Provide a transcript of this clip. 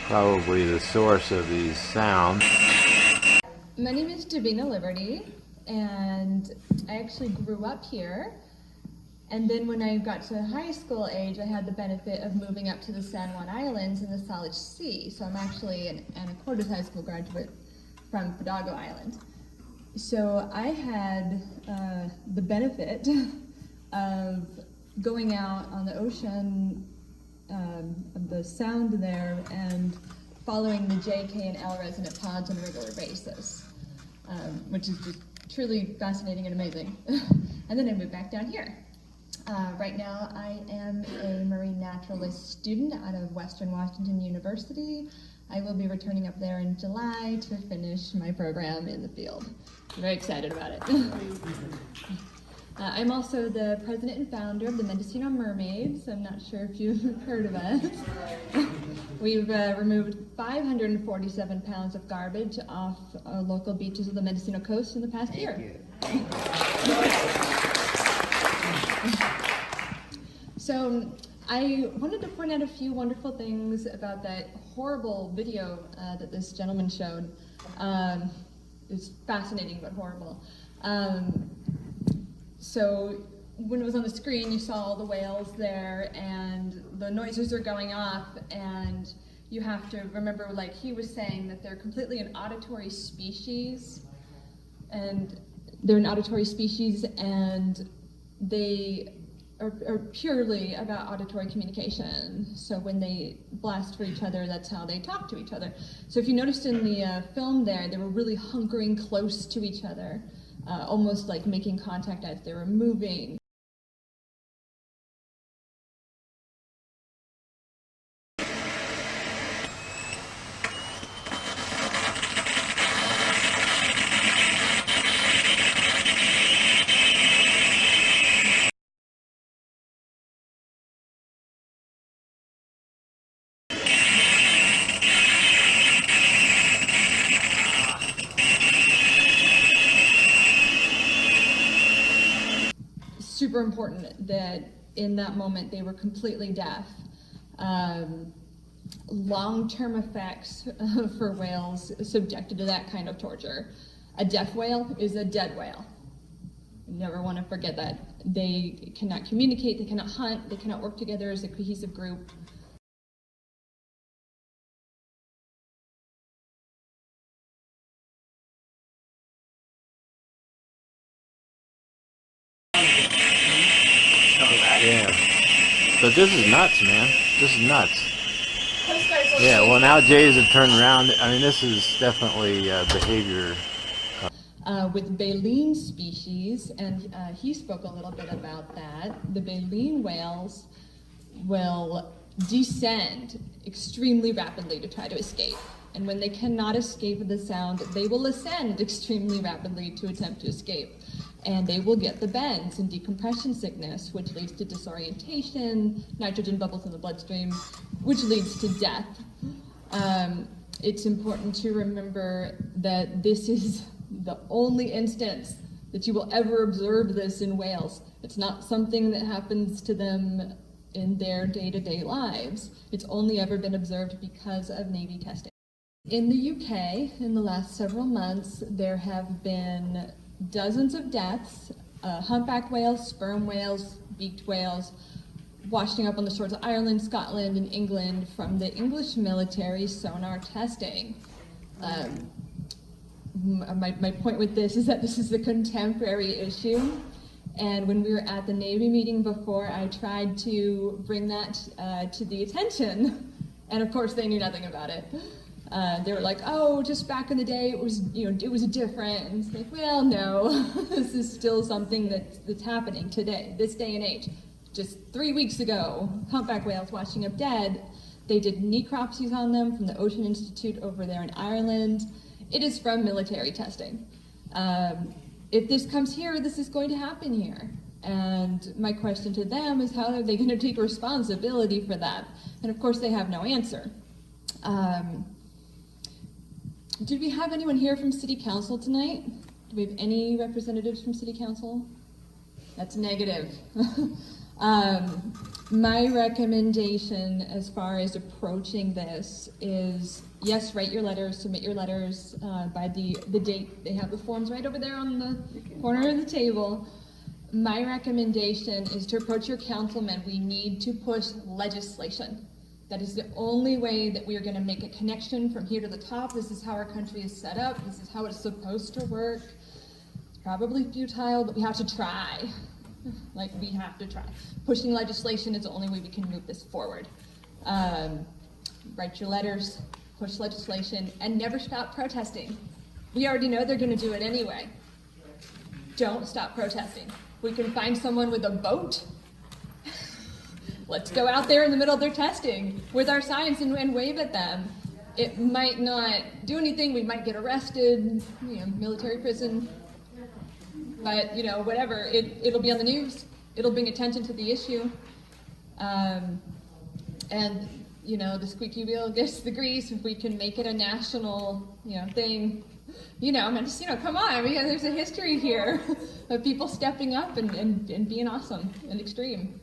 probably the source of these sounds. My name is Marine Liberty, and I actually grew up here. And then when I got to high school age, I had the benefit of moving up to the San Juan Islands in the Salish Sea. So I'm actually an Anacortes High School graduate from Hidalgo Island. So I had the benefit of going out on the ocean, of the sound there, and following the J, K, and L resonant pods on a regular basis, which is just truly fascinating and amazing. And then I moved back down here. Right now I am a Marine Naturalist student out of Western Washington University. I will be returning up there in July to finish my program in the field. I'm very excited about it. I'm also the president and founder of the Mendocino Mermaids. I'm not sure if you've heard of us. We've removed 547 pounds of garbage off local beaches of the Mendocino Coast in the past year. So I wanted to point out a few wonderful things about that horrible video that this gentleman showed. It's fascinating but horrible. So when it was on the screen, you saw all the whales there, and the noises are going off, and you have to remember, like he was saying, that they're completely an auditory species, and they're an auditory species, and they are purely about auditory communication. So when they blast for each other, that's how they talk to each other. So if you noticed in the film there, they were really hunkering close to each other, almost like making contact as they were moving. Super important that in that moment they were completely deaf. Long-term effects for whales subjected to that kind of torture. A deaf whale is a dead whale. You never want to forget that. They cannot communicate, they cannot hunt, they cannot work together as a cohesive group. Yeah. But this is nuts, man. This is nuts. Yeah, well now Jay's have turned around. I mean, this is definitely behavior. With baleen species, and he spoke a little bit about that, the baleen whales will descend extremely rapidly to try to escape. And when they cannot escape the sound, they will ascend extremely rapidly to attempt to escape. And they will get the bends and decompression sickness, which leads to disorientation, nitrogen bubbles in the bloodstream, which leads to death. It's important to remember that this is the only instance that you will ever observe this in whales. It's not something that happens to them in their day-to-day lives. It's only ever been observed because of Navy testing. In the UK, in the last several months, there have been dozens of deaths, humpback whales, sperm whales, beaked whales, washing up on the shores of Ireland, Scotland, and England from the English military sonar testing. My point with this is that this is a contemporary issue, and when we were at the Navy meeting before, I tried to bring that to the attention, and of course they knew nothing about it. They were like, oh, just back in the day, it was different. And it's like, well, no, this is still something that's happening today, this day and age. Just 3 weeks ago, humpback whales washing up dead. They did necropsies on them from the Ocean Institute over there in Ireland. It is from military testing. If this comes here, this is going to happen here. And my question to them is, how are they going to take responsibility for that? And of course, they have no answer. Did we have anyone here from City Council tonight? Do we have any representatives from City Council? That's negative. My recommendation as far as approaching this is, yes, write your letters, submit your letters by the date. They have the forms right over there on the corner of the table. My recommendation is to approach your councilman. We need to push legislation. That is the only way that we are going to make a connection from here to the top. This is how our country is set up. This is how it's supposed to work. It's probably futile, but we have to try. Like, we have to try. Pushing legislation is the only way we can move this forward. Write your letters, push legislation, and never stop protesting. We already know they're going to do it anyway. Don't stop protesting. We can find someone with a boat. Let's go out there in the middle of their testing with our signs and wave at them. It might not do anything. We might get arrested, military prison. But, whatever. It'll be on the news. It'll bring attention to the issue. And, the squeaky wheel gets the grease. If we can make it a national, thing, come on. There's a history here of people stepping up and being awesome and extreme.